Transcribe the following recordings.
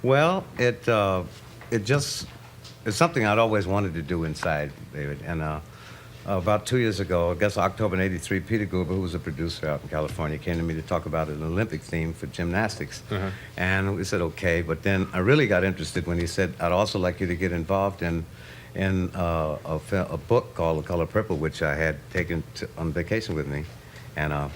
Well, it just it's something I'd always wanted to do inside, David. And about 2 years ago, I guess October '83, Peter Guber, who was a producer out in California, came to me to talk about an Olympic theme for gymnastics. And we said okay, but then I really got interested when he said, "I'd also like you to get involved in a book called The Color Purple," which I had taken on vacation with me, and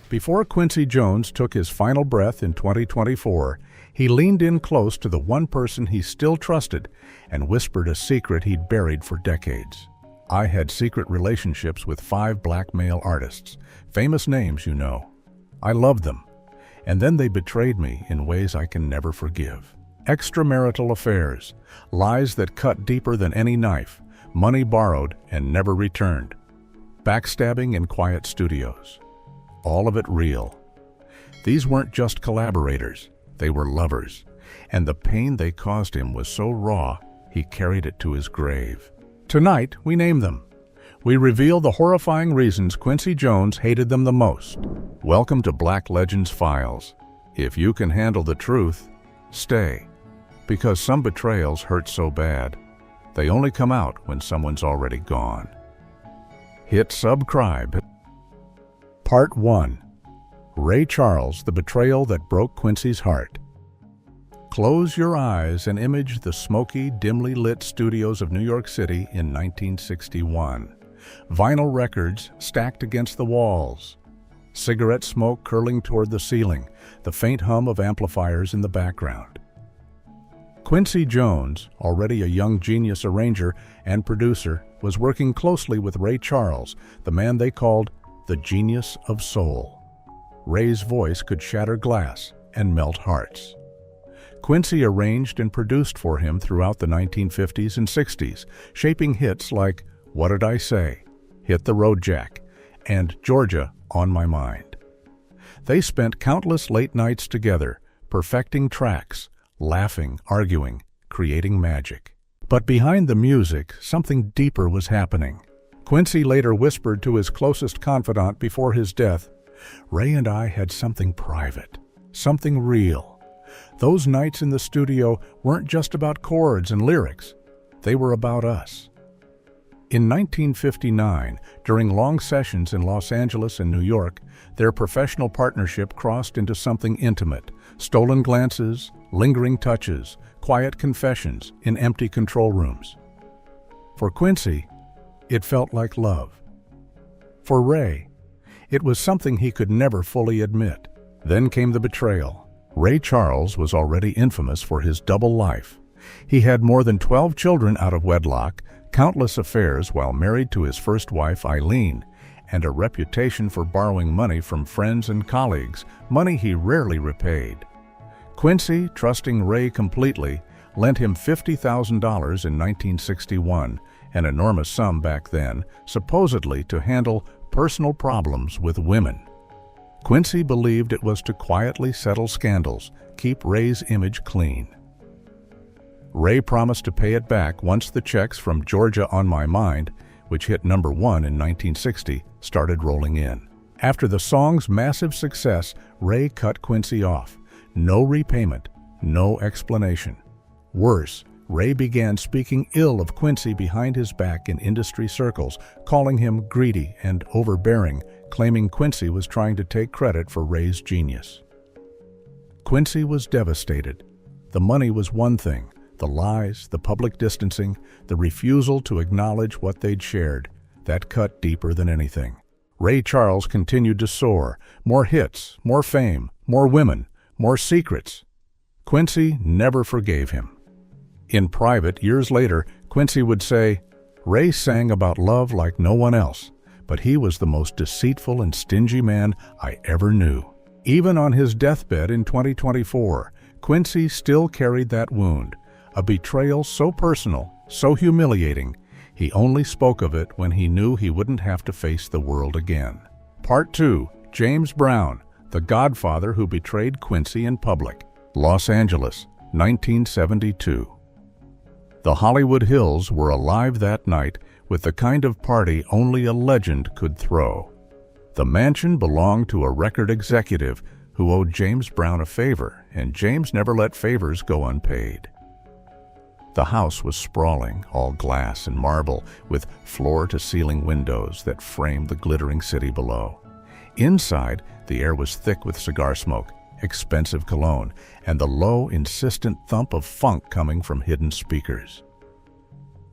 Before Quincy Jones took his final breath in 2024, he leaned in close to the one person he still trusted and whispered a secret he'd buried for decades. "I had secret relationships with 5 black male artists, famous names, you know. I loved them, and then they betrayed me in ways I can never forgive. Extramarital affairs, lies that cut deeper than any knife, money borrowed and never returned, backstabbing in quiet studios. All of it real. These weren't just collaborators, they were lovers, and the pain they caused him was so raw, he carried it to his grave. Tonight, we name them. We reveal the horrifying reasons Quincy Jones hated them the most. Welcome to Black Legends Files. If you can handle the truth, stay. Because some betrayals hurt so bad, they only come out when someone's already gone. Hit subscribe. Part 1. Ray Charles, the betrayal that broke Quincy's heart. Close your eyes and image the smoky, dimly lit studios of New York City in 1961. Vinyl records stacked against the walls. Cigarette smoke curling toward the ceiling, the faint hum of amplifiers in the background. Quincy Jones, already a young genius arranger and producer, was working closely with Ray Charles, the man they called the genius of soul. Ray's voice could shatter glass and melt hearts. Quincy arranged and produced for him throughout the 1950s and 60s, shaping hits like What Did I Say?, Hit the Road Jack, and Georgia on My Mind. They spent countless late nights together, perfecting tracks, laughing, arguing, creating magic. But behind the music, something deeper was happening. Quincy later whispered to his closest confidant before his death, "Ray and I had something private, something real. Those nights in the studio weren't just about chords and lyrics. They were about us." In 1959, during long sessions in Los Angeles and New York, their professional partnership crossed into something intimate. Stolen glances, lingering touches, quiet confessions in empty control rooms. For Quincy, it felt like love. For Ray, it was something he could never fully admit. Then came the betrayal. Ray Charles was already infamous for his double life. He had more than 12 children out of wedlock, countless affairs while married to his first wife, Eileen, and a reputation for borrowing money from friends and colleagues, money he rarely repaid. Quincy, trusting Ray completely, lent him $50,000 in 1961, an enormous sum back then, supposedly to handle personal problems with women. Quincy believed it was to quietly settle scandals, keep Ray's image clean. Ray promised to pay it back once the checks from Georgia on My Mind, which hit #1 in 1960, started rolling in. After the song's massive success, Ray cut Quincy off. No repayment, no explanation. Worse, Ray began speaking ill of Quincy behind his back in industry circles, calling him greedy and overbearing, claiming Quincy was trying to take credit for Ray's genius. Quincy was devastated. The money was one thing. The lies, the public distancing, the refusal to acknowledge what they'd shared, that cut deeper than anything. Ray Charles continued to soar. More hits, more fame, more women, more secrets. Quincy never forgave him. In private, years later, Quincy would say, "Ray sang about love like no one else, but he was the most deceitful and stingy man I ever knew." Even on his deathbed in 2024, Quincy still carried that wound, a betrayal so personal, so humiliating, he only spoke of it when he knew he wouldn't have to face the world again. Part 2. James Brown, the godfather who betrayed Quincy in public. Los Angeles, 1972. The Hollywood Hills were alive that night with the kind of party only a legend could throw. The mansion belonged to a record executive who owed James Brown a favor, and James never let favors go unpaid. The house was sprawling, all glass and marble, with floor-to-ceiling windows that framed the glittering city below. Inside, the air was thick with cigar smoke, expensive cologne, and the low, insistent thump of funk coming from hidden speakers.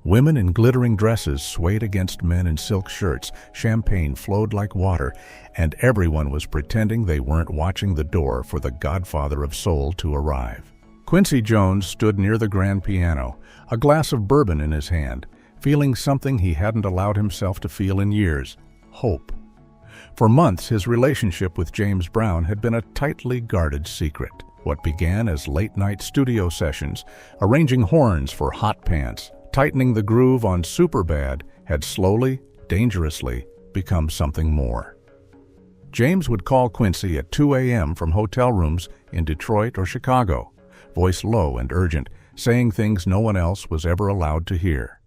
Women in glittering dresses swayed against men in silk shirts, champagne flowed like water, and everyone was pretending they weren't watching the door for the godfather of soul to arrive. Quincy Jones stood near the grand piano, a glass of bourbon in his hand, feeling something he hadn't allowed himself to feel in years: hope. For months, his relationship with James Brown had been a tightly guarded secret. What began as late-night studio sessions, arranging horns for Hot Pants, tightening the groove on Superbad, had slowly, dangerously become something more. James would call Quincy at 2 a.m. from hotel rooms in Detroit or Chicago, voice low and urgent, saying things no one else was ever allowed to hear.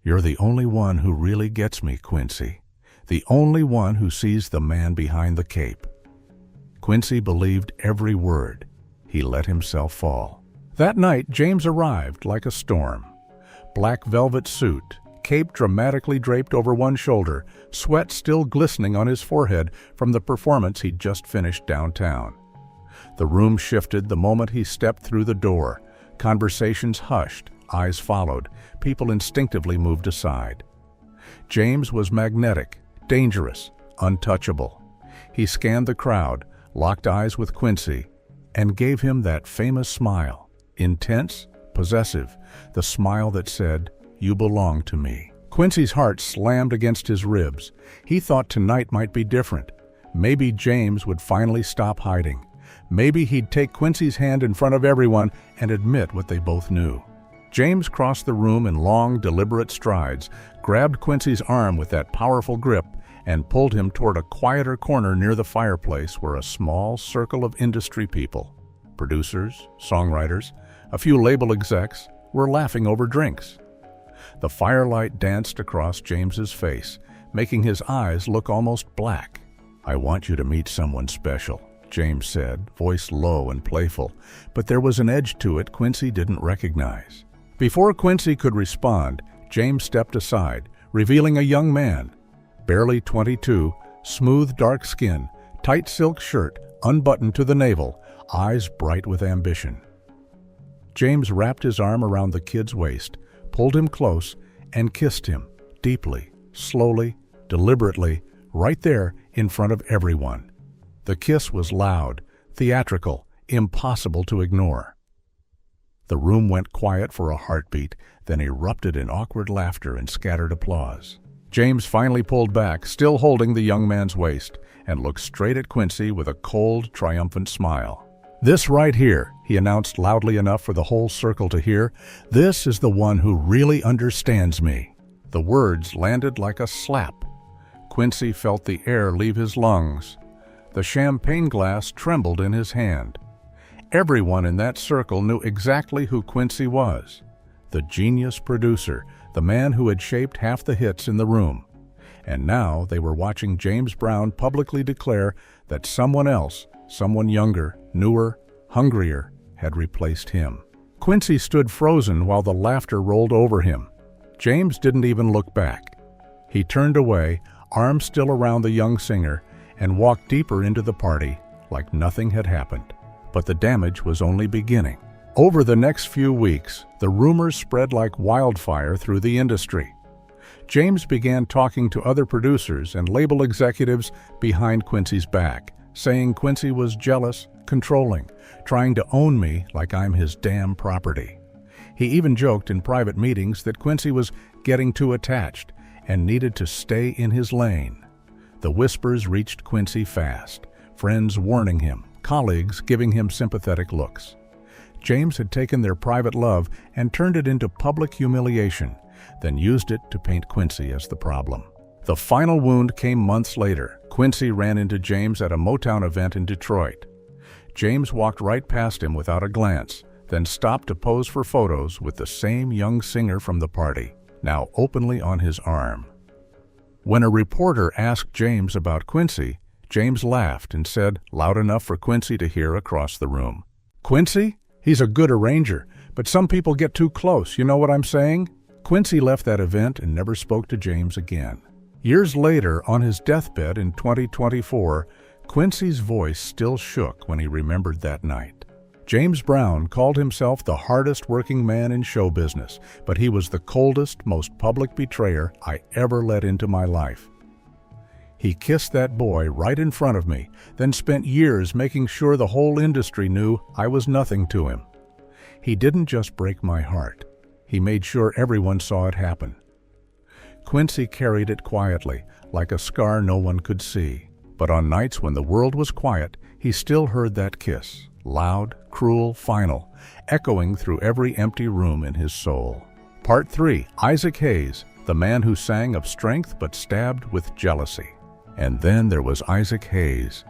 "You're the only one who really gets me, Quincy. The only one who sees the man behind the cape." Quincy believed every word. He let himself fall. That night, James arrived like a storm. Black velvet suit, cape dramatically draped over one shoulder, sweat still glistening on his forehead from the performance he'd just finished downtown. The room shifted the moment he stepped through the door. Conversations hushed, eyes followed, people instinctively moved aside. James was magnetic, dangerous, untouchable. He scanned the crowd, locked eyes with Quincy, and gave him that famous smile, intense, possessive, the smile that said, "You belong to me." Quincy's heart slammed against his ribs. He thought tonight might be different. Maybe James would finally stop hiding. Maybe he'd take Quincy's hand in front of everyone and admit what they both knew. James crossed the room in long, deliberate strides, grabbed Quincy's arm with that powerful grip, and pulled him toward a quieter corner near the fireplace where a small circle of industry people, producers, songwriters, a few label execs, were laughing over drinks. The firelight danced across James's face, making his eyes look almost black. "I want you to meet someone special," James said, voice low and playful, but there was an edge to it Quincy didn't recognize. Before Quincy could respond, James stepped aside, revealing a young man, barely 22, smooth dark skin, tight silk shirt, unbuttoned to the navel, eyes bright with ambition. James wrapped his arm around the kid's waist, pulled him close, and kissed him, deeply, slowly, deliberately, right there in front of everyone. The kiss was loud, theatrical, impossible to ignore. The room went quiet for a heartbeat, then erupted in awkward laughter and scattered applause. James finally pulled back, still holding the young man's waist, and looked straight at Quincy with a cold, triumphant smile. "This right here," he announced loudly enough for the whole circle to hear, "this is the one who really understands me." The words landed like a slap. Quincy felt the air leave his lungs. The champagne glass trembled in his hand. Everyone in that circle knew exactly who Quincy was. The genius producer, the man who had shaped half the hits in the room. And now they were watching James Brown publicly declare that someone else, someone younger, newer, hungrier, had replaced him. Quincy stood frozen while the laughter rolled over him. James didn't even look back. He turned away, arms still around the young singer, and walked deeper into the party like nothing had happened. But the damage was only beginning. Over the next few weeks, the rumors spread like wildfire through the industry. James began talking to other producers and label executives behind Quincy's back, saying Quincy was jealous, controlling, trying to own me like I'm his damn property. He even joked in private meetings that Quincy was getting too attached and needed to stay in his lane. The whispers reached Quincy fast, friends warning him, colleagues giving him sympathetic looks. James had taken their private love and turned it into public humiliation, then used it to paint Quincy as the problem. The final wound came months later. Quincy ran into James at a Motown event in Detroit. James walked right past him without a glance, then stopped to pose for photos with the same young singer from the party, now openly on his arm. When a reporter asked James about Quincy, James laughed and said, loud enough for Quincy to hear across the room, "Quincy? He's a good arranger, but some people get too close, you know what I'm saying?" Quincy left that event and never spoke to James again. Years later, on his deathbed in 2024, Quincy's voice still shook when he remembered that night. James Brown called himself the hardest working man in show business, but he was the coldest, most public betrayer I ever let into my life. He kissed that boy right in front of me, then spent years making sure the whole industry knew I was nothing to him. He didn't just break my heart. He made sure everyone saw it happen. Quincy carried it quietly, like a scar no one could see. But on nights when the world was quiet, he still heard that kiss, loud, cruel, final, echoing through every empty room in his soul. Part 3. Isaac Hayes, the man who sang of strength but stabbed with jealousy. And then there was Isaac Hayes,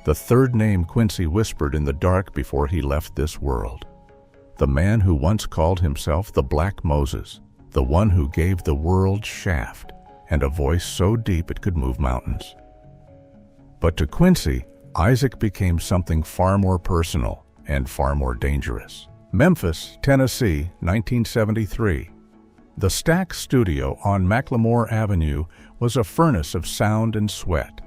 the third name Quincy whispered in the dark before he left this world. The man who once called himself the Black Moses, the one who gave the world Shaft, and a voice so deep it could move mountains. But to Quincy, Isaac became something far more personal and far more dangerous. Memphis, Tennessee, 1973. The Stack Studio on McLemore Avenue was a furnace of sound and sweat.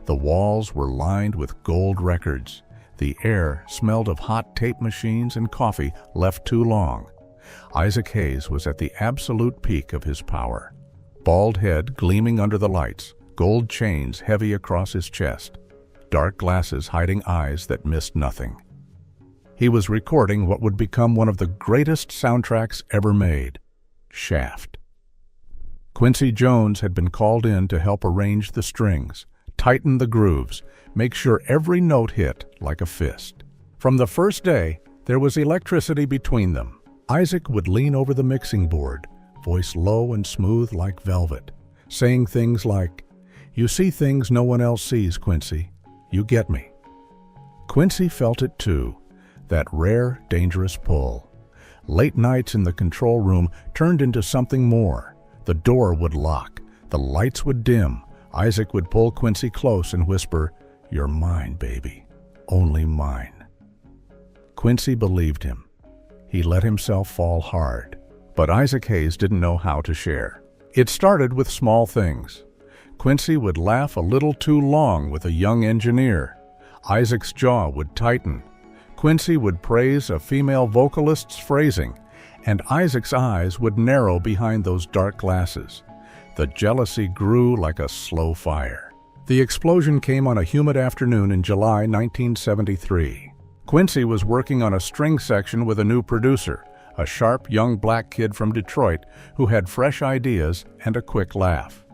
The walls were lined with gold records. The air smelled of hot tape machines and coffee left too long. Isaac Hayes was at the absolute peak of his power. Bald head gleaming under the lights, gold chains heavy across his chest, dark glasses hiding eyes that missed nothing. He was recording what would become one of the greatest soundtracks ever made, Shaft. Quincy Jones had been called in to help arrange the strings, tighten the grooves, make sure every note hit like a fist. From the first day, there was electricity between them. Isaac would lean over the mixing board, voice low and smooth like velvet, saying things like, "You see things no one else sees, Quincy. You get me." Quincy felt it too, that rare, dangerous pull. Late nights in the control room turned into something more. The door would lock, the lights would dim. Isaac would pull Quincy close and whisper, "You're mine, baby. Only mine." Quincy believed him. He let himself fall hard. But Isaac Hayes didn't know how to share. It started with small things. Quincy would laugh a little too long with a young engineer. Isaac's jaw would tighten. Quincy would praise a female vocalist's phrasing, and Isaac's eyes would narrow behind those dark glasses. The jealousy grew like a slow fire. The explosion came on a humid afternoon in July 1973. Quincy was working on a string section with a new producer, a sharp young black kid from Detroit who had fresh ideas and a quick laugh.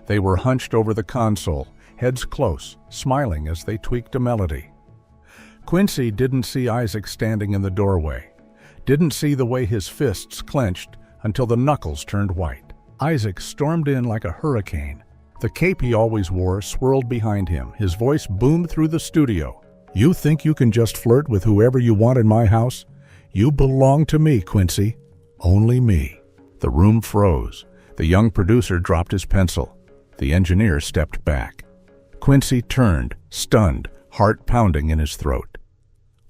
They were hunched over the console, heads close, smiling as they tweaked a melody. Quincy didn't see Isaac standing in the doorway, didn't see the way his fists clenched until the knuckles turned white. Isaac stormed in like a hurricane. The cape he always wore swirled behind him. His voice boomed through the studio. "You think you can just flirt with whoever you want in my house? You belong to me, Quincy. Only me." The room froze. The young producer dropped his pencil. The engineer stepped back. Quincy turned, stunned, heart pounding in his throat.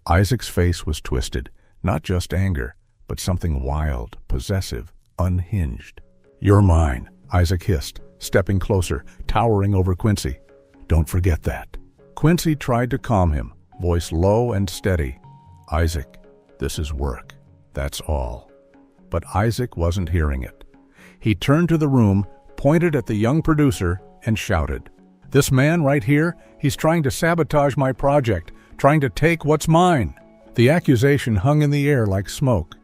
Isaac's face was twisted, not just anger, but something wild, possessive, unhinged. "You're mine," Isaac hissed, stepping closer, towering over Quincy. "Don't forget that." Quincy tried to calm him, voice low and steady. "Isaac, this is work. That's all." But Isaac wasn't hearing it. He turned to the room, pointed at the young producer, and shouted, "This man right here, he's trying to sabotage my project, trying to take what's mine." The accusation hung in the air like smoke.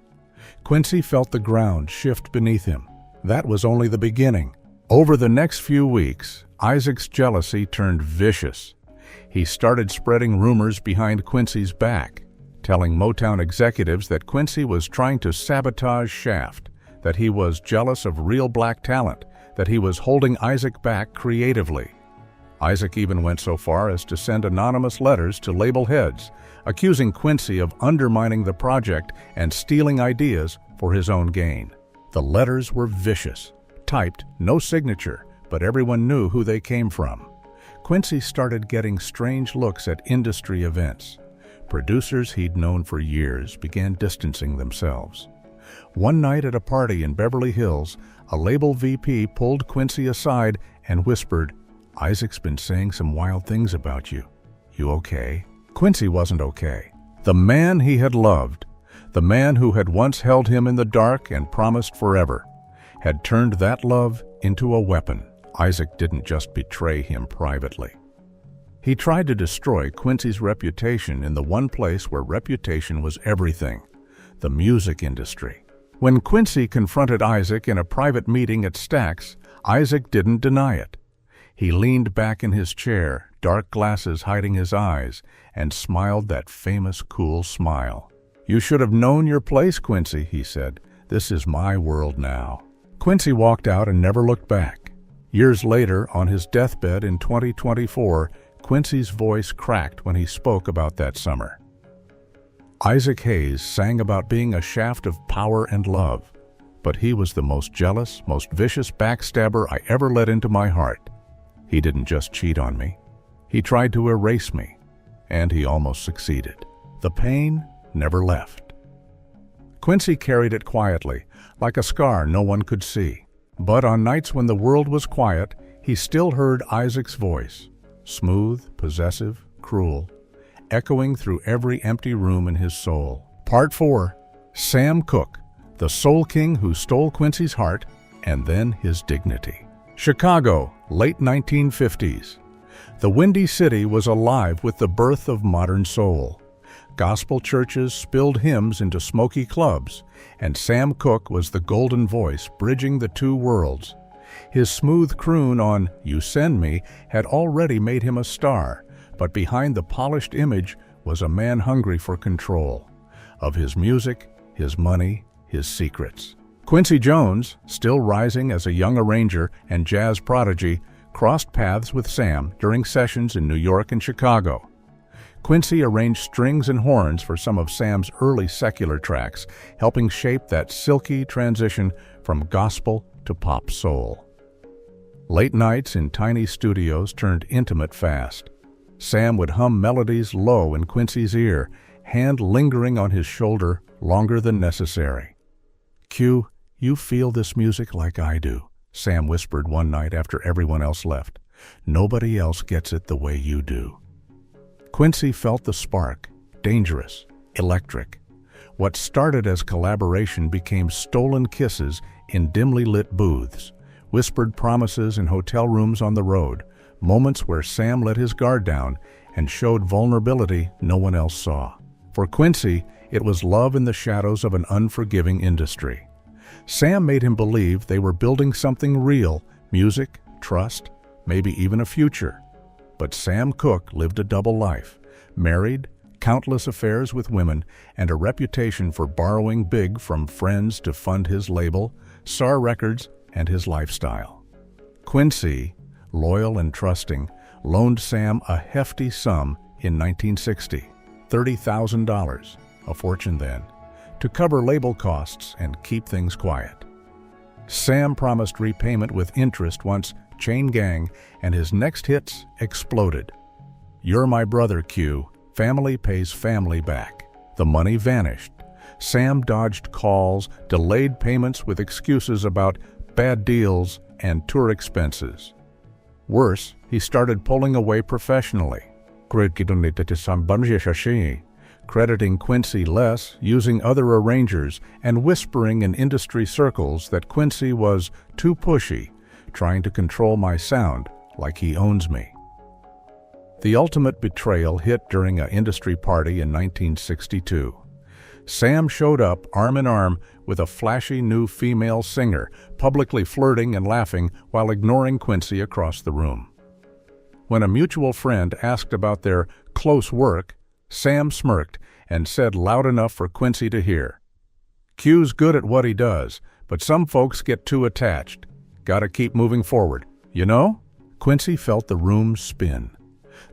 Quincy felt the ground shift beneath him. That was only the beginning. Over the next few weeks, Isaac's jealousy turned vicious. He started spreading rumors behind Quincy's back, telling Motown executives that Quincy was trying to sabotage Shaft, that he was jealous of real black talent, that he was holding Isaac back creatively. Isaac even went so far as to send anonymous letters to label heads, accusing Quincy of undermining the project and stealing ideas for his own gain. The letters were vicious, typed, no signature, but everyone knew who they came from. Quincy started getting strange looks at industry events. Producers he'd known for years began distancing themselves. One night at a party in Beverly Hills, a label VP pulled Quincy aside and whispered, "Isaac's been saying some wild things about you. You okay?" Quincy wasn't okay. The man he had loved, the man who had once held him in the dark and promised forever, had turned that love into a weapon. Isaac didn't just betray him privately. He tried to destroy Quincy's reputation in the one place where reputation was everything, the music industry. When Quincy confronted Isaac in a private meeting at Stax, Isaac didn't deny it. He leaned back in his chair, dark glasses hiding his eyes, and smiled that famous cool smile. "You should have known your place, Quincy," he said. "This is my world now." Quincy walked out and never looked back. Years later, on his deathbed in 2024, Quincy's voice cracked when he spoke about that summer. Isaac Hayes sang about being a shaft of power and love, but he was the most jealous, most vicious backstabber I ever let into my heart. He didn't just cheat on me. He tried to erase me, and he almost succeeded. The pain never left. Quincy carried it quietly, like a scar no one could see. But on nights when the world was quiet, he still heard Isaac's voice, smooth, possessive, cruel, echoing through every empty room in his soul. Part 4. Sam Cooke, the soul king who stole Quincy's heart and then his dignity. Chicago, late 1950s. The Windy City was alive with the birth of modern soul. Gospel churches spilled hymns into smoky clubs, and Sam Cooke was the golden voice bridging the two worlds. His smooth croon on "You Send Me" had already made him a star, but behind the polished image was a man hungry for control of his music, his money, his secrets. Quincy Jones, still rising as a young arranger and jazz prodigy, crossed paths with Sam during sessions in New York and Chicago. Quincy arranged strings and horns for some of Sam's early secular tracks, helping shape that silky transition from gospel to pop soul. Late nights in tiny studios turned intimate fast. Sam would hum melodies low in Quincy's ear, hand lingering on his shoulder longer than necessary. "Q, you feel this music like I do," Sam whispered one night after everyone else left. "Nobody else gets it the way you do." Quincy felt the spark, dangerous, electric. What started as collaboration became stolen kisses in dimly lit booths, whispered promises in hotel rooms on the road, moments where Sam let his guard down and showed vulnerability no one else saw. For Quincy, it was love in the shadows of an unforgiving industry. Sam made him believe they were building something real, music, trust, maybe even a future. But Sam Cooke lived a double life, married, countless affairs with women, and a reputation for borrowing big from friends to fund his label, SAR Records, and his lifestyle. Quincy, loyal and trusting, loaned Sam a hefty sum in 1960, $30,000, a fortune then, to cover label costs and keep things quiet. Sam promised repayment with interest once Chain Gang and his next hits exploded. "You're My Brother, Q, Family Pays Family Back." The money vanished. Sam dodged calls, delayed payments with excuses about bad deals and tour expenses. Worse, he started pulling away professionally, crediting Quincy less, using other arrangers, and whispering in industry circles that Quincy was too pushy, trying to control my sound like he owns me. The ultimate betrayal hit during an industry party in 1962. Sam showed up arm in arm with a flashy new female singer, publicly flirting and laughing while ignoring Quincy across the room. When a mutual friend asked about their close work, Sam smirked and said loud enough for Quincy to hear, "Q's good at what he does, but some folks get too attached. Gotta keep moving forward, you know?" Quincy felt the room spin.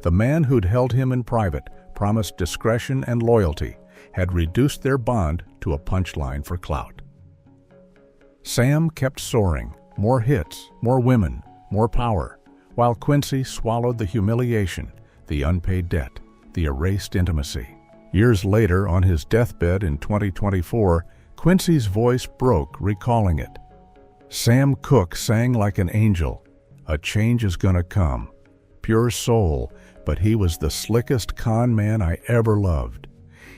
The man who'd held him in private, promised discretion and loyalty, had reduced their bond to a punchline for clout. Sam kept soaring, more hits, more women, more power, while Quincy swallowed the humiliation, the unpaid debt, the erased intimacy. Years later, on his deathbed in 2024, Quincy's voice broke, recalling it. Sam Cooke sang like an angel. A change is gonna come. Pure soul, but he was the slickest con man I ever loved.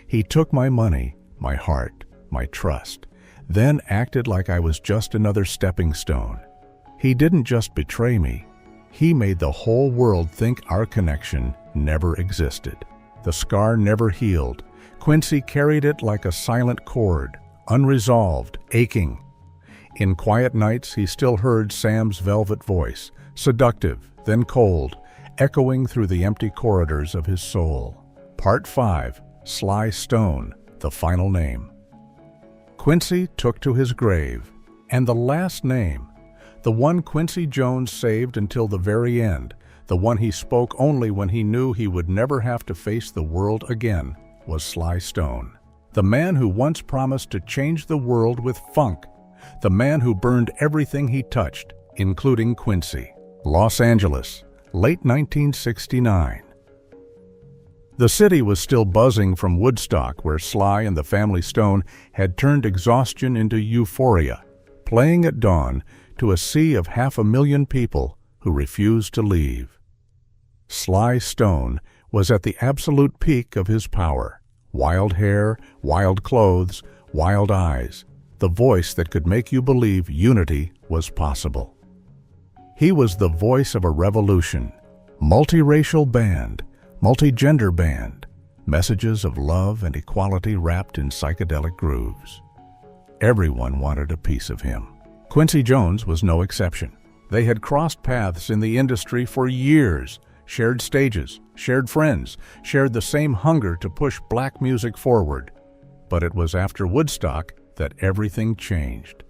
He took my money, my heart, my trust, then acted like I was just another stepping stone. He didn't just betray me. He made the whole world think our connection never existed. The scar never healed. Quincy carried it like a silent cord, unresolved, aching. In quiet nights, he still heard Sam's velvet voice, seductive, then cold, echoing through the empty corridors of his soul. Part 5, Sly Stone, the final name. Quincy took to his grave, and the last name, the one Quincy Jones saved until the very end, the one he spoke only when he knew he would never have to face the world again, was Sly Stone. The man who once promised to change the world with funk. The man who burned everything he touched, including Quincy. Los Angeles, late 1969. The city was still buzzing from Woodstock, where Sly and the Family Stone had turned exhaustion into euphoria, playing at dawn to a sea of 500,000 people who refused to leave. Sly Stone was at the absolute peak of his power. Wild hair, wild clothes, wild eyes, the voice that could make you believe unity was possible. He was the voice of a revolution, multiracial band, multi-gender band, messages of love and equality wrapped in psychedelic grooves. Everyone wanted a piece of him. Quincy Jones was no exception. They had crossed paths in the industry for years, shared stages, shared friends, shared the same hunger to push black music forward. But it was after Woodstock that everything changed.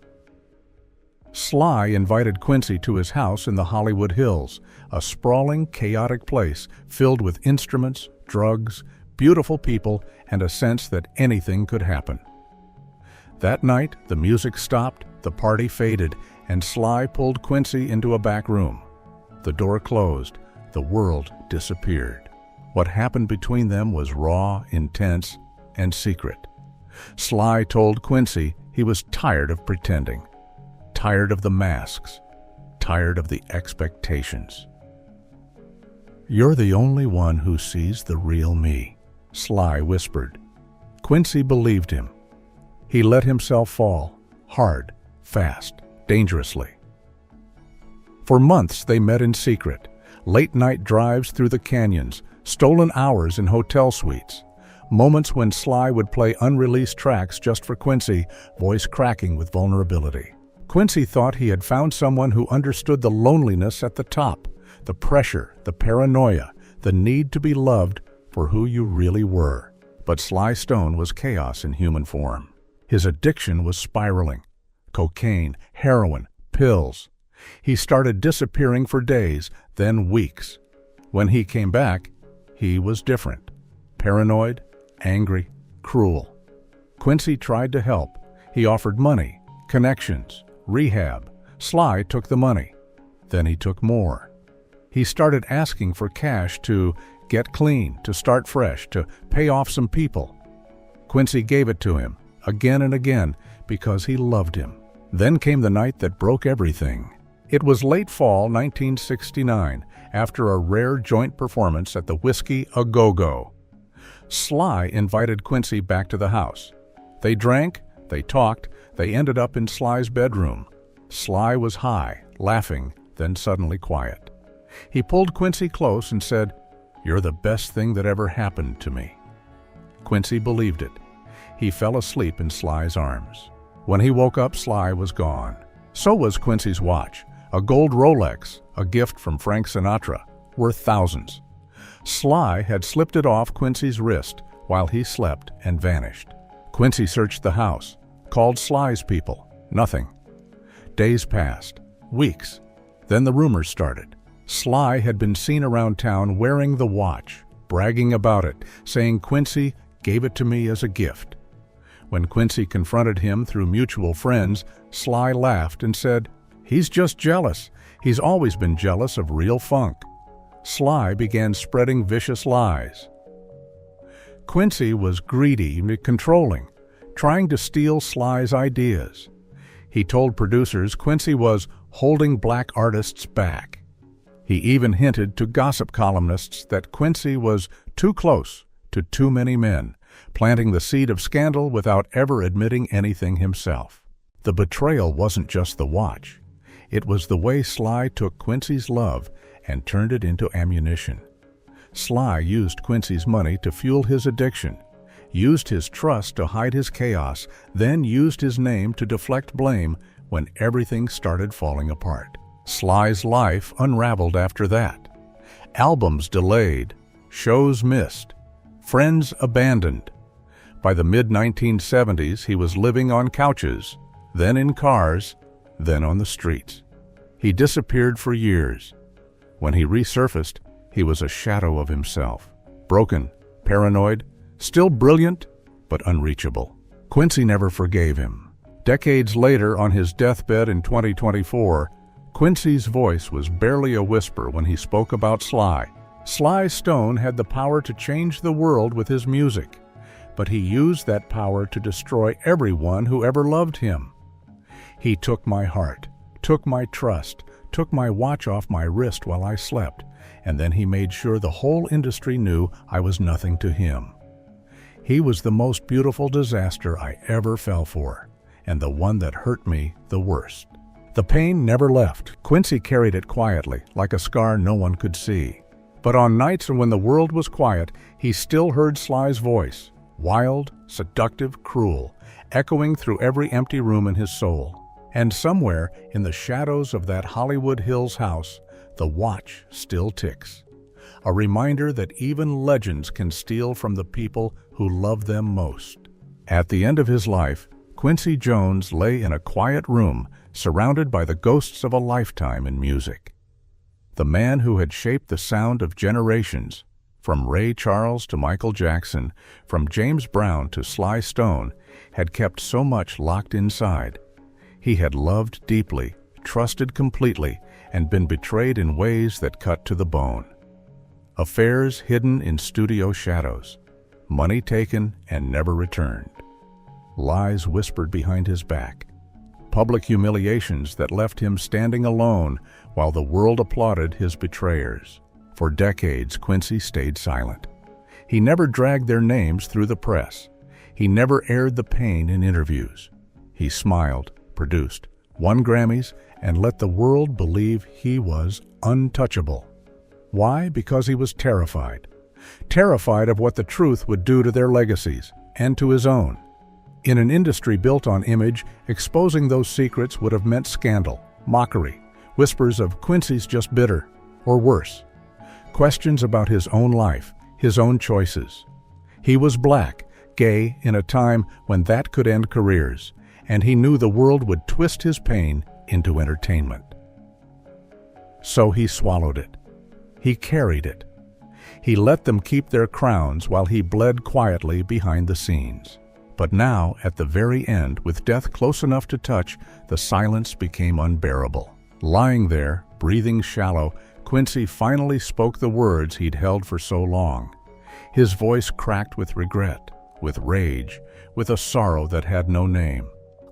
Sly invited Quincy to his house in the Hollywood Hills, a sprawling, chaotic place filled with instruments, drugs, beautiful people, and a sense that anything could happen. That night, the music stopped, the party faded, and Sly pulled Quincy into a back room. The door closed. The world disappeared. What happened between them was raw, intense, and secret. Sly told Quincy he was tired of pretending, tired of the masks, tired of the expectations. "You're the only one who sees the real me," Sly whispered. Quincy believed him. He let himself fall, hard, fast, dangerously. For months they met in secret, late-night drives through the canyons, stolen hours in hotel suites, moments when Sly would play unreleased tracks just for Quincy, voice cracking with vulnerability. Quincy thought he had found someone who understood the loneliness at the top, the pressure, the paranoia, the need to be loved for who you really were. But Sly Stone was chaos in human form. His addiction was spiraling. Cocaine, heroin, pills. He started disappearing for days, then weeks. When he came back, he was different. Paranoid, angry, cruel. Quincy tried to help. He offered money, connections, rehab. Sly took the money. Then he took more. He started asking for cash to get clean, to start fresh, to pay off some people. Quincy gave it to him, again and again, because he loved him. Then came the night that broke everything. It was late fall 1969, after a rare joint performance at the Whiskey A Go-Go. Sly invited Quincy back to the house. They drank, they talked, they ended up in Sly's bedroom. Sly was high, laughing, then suddenly quiet. He pulled Quincy close and said, "You're the best thing that ever happened to me." Quincy believed it. He fell asleep in Sly's arms. When he woke up, Sly was gone. So was Quincy's watch, a gold Rolex, a gift from Frank Sinatra, worth thousands. Sly had slipped it off Quincy's wrist while he slept and vanished. Quincy searched the house, called Sly's people. Nothing. Days passed, weeks. Then the rumors started. Sly had been seen around town wearing the watch, bragging about it, saying Quincy gave it to me as a gift. When Quincy confronted him through mutual friends, Sly laughed and said, "He's just jealous. He's always been jealous of real funk. Sly began spreading vicious lies. Quincy was greedy and controlling, trying to steal Sly's ideas. He told producers Quincy was holding black artists back. He even hinted to gossip columnists that Quincy was too close to too many men, planting the seed of scandal without ever admitting anything himself. The betrayal wasn't just the watch. It was the way Sly took Quincy's love and turned it into ammunition. Sly used Quincy's money to fuel his addiction, used his trust to hide his chaos, then used his name to deflect blame when everything started falling apart. Sly's life unraveled after that. Albums delayed, shows missed, friends abandoned. By the mid-1970s, he was living on couches, then in cars, then on the streets. He disappeared for years. When he resurfaced, he was a shadow of himself, broken, paranoid, still brilliant, but unreachable. Quincy never forgave him. Decades later, on his deathbed in 2024, Quincy's voice was barely a whisper when he spoke about Sly. Sly Stone had the power to change the world with his music, but he used that power to destroy everyone who ever loved him. He took my heart, took my trust, took my watch off my wrist while I slept, and then he made sure the whole industry knew I was nothing to him. He was the most beautiful disaster I ever fell for, and the one that hurt me the worst. The pain never left. Quincy carried it quietly, like a scar no one could see. But on nights when the world was quiet, he still heard Sly's voice, wild, seductive, cruel, echoing through every empty room in his soul. And somewhere in the shadows of that Hollywood Hills house, the watch still ticks. A reminder that even legends can steal from the people who love them most. At the end of his life, Quincy Jones lay in a quiet room, surrounded by the ghosts of a lifetime in music. The man who had shaped the sound of generations, from Ray Charles to Michael Jackson, from James Brown to Sly Stone, had kept so much locked inside. He had loved deeply, trusted completely, and been betrayed in ways that cut to the bone. Affairs hidden in studio shadows, money taken and never returned. Lies whispered behind his back, public humiliations that left him standing alone while the world applauded his betrayers. For decades, Quincy stayed silent. He never dragged their names through the press. He never aired the pain in interviews. He smiled, produced, won Grammys, and let the world believe he was untouchable. Why? Because he was terrified. Terrified of what the truth would do to their legacies, and to his own. In an industry built on image, exposing those secrets would have meant scandal, mockery, whispers of Quincy's just bitter, or worse. Questions about his own life, his own choices. He was black, gay, in a time when that could end careers, and he knew the world would twist his pain into entertainment. So he swallowed it. He carried it. He let them keep their crowns while he bled quietly behind the scenes. But now, at the very end, with death close enough to touch, the silence became unbearable. Lying there, breathing shallow, Quincy finally spoke the words he'd held for so long. His voice cracked with regret, with rage, with a sorrow that had no name.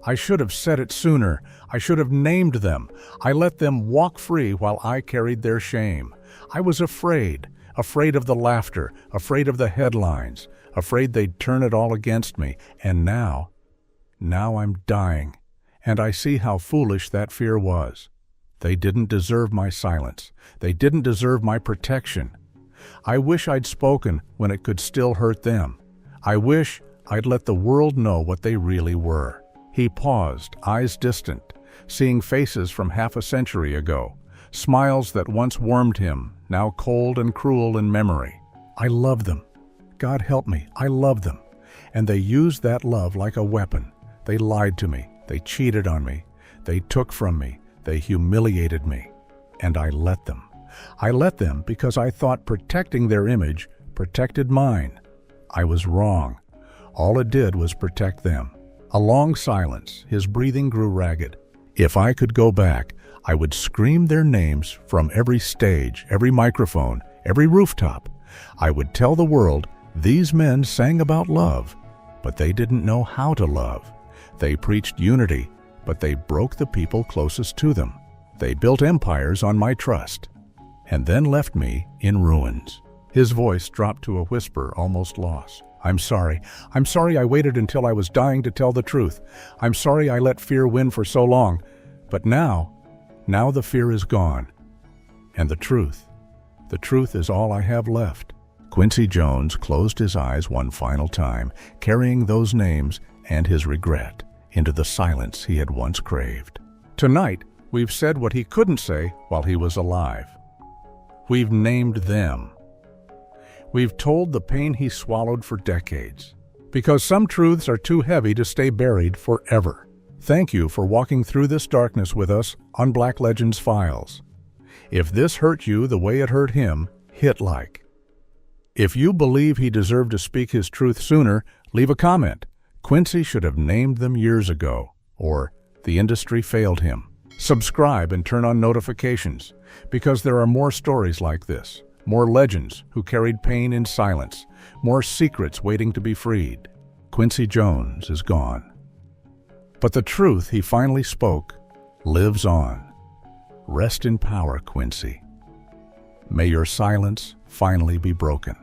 I should have said it sooner. I should have named them. I let them walk free while I carried their shame. I was afraid of the laughter, afraid of the headlines, afraid they'd turn it all against me. And now I'm dying, and I see how foolish that fear was. They didn't deserve my silence. They didn't deserve my protection. I wish I'd spoken when it could still hurt them. I wish I'd let the world know what they really were. He paused, eyes distant, seeing faces from half a century ago, smiles that once warmed him, now cold and cruel in memory. I love them. God help me, I love them. And they used that love like a weapon. They lied to me. They cheated on me. They took from me. They humiliated me. And I let them. I let them because I thought protecting their image protected mine. I was wrong. All it did was protect them. A long silence. His breathing grew ragged. If I could go back, I would scream their names from every stage, every microphone, every rooftop. I would tell the world these men sang about love, but they didn't know how to love. They preached unity, but they broke the people closest to them. They built empires on my trust, and then left me in ruins. His voice dropped to a whisper, almost lost. I'm sorry. I'm sorry I waited until I was dying to tell the truth. I'm sorry I let fear win for so long. But now the fear is gone. And the truth is all I have left. Quincy Jones closed his eyes one final time, carrying those names and his regret into the silence he had once craved. Tonight, we've said what he couldn't say while he was alive. We've named them. We've told the pain he swallowed for decades, because some truths are too heavy to stay buried forever. Thank you for walking through this darkness with us on Black Legends Files. If this hurt you the way it hurt him, hit like. If you believe he deserved to speak his truth sooner, leave a comment. Quincy should have named them years ago, or the industry failed him. Subscribe and turn on notifications, because there are more stories like this, more legends who carried pain in silence, more secrets waiting to be freed. Quincy Jones is gone. But the truth he finally spoke lives on. Rest in power, Quincy. May your silence finally be broken.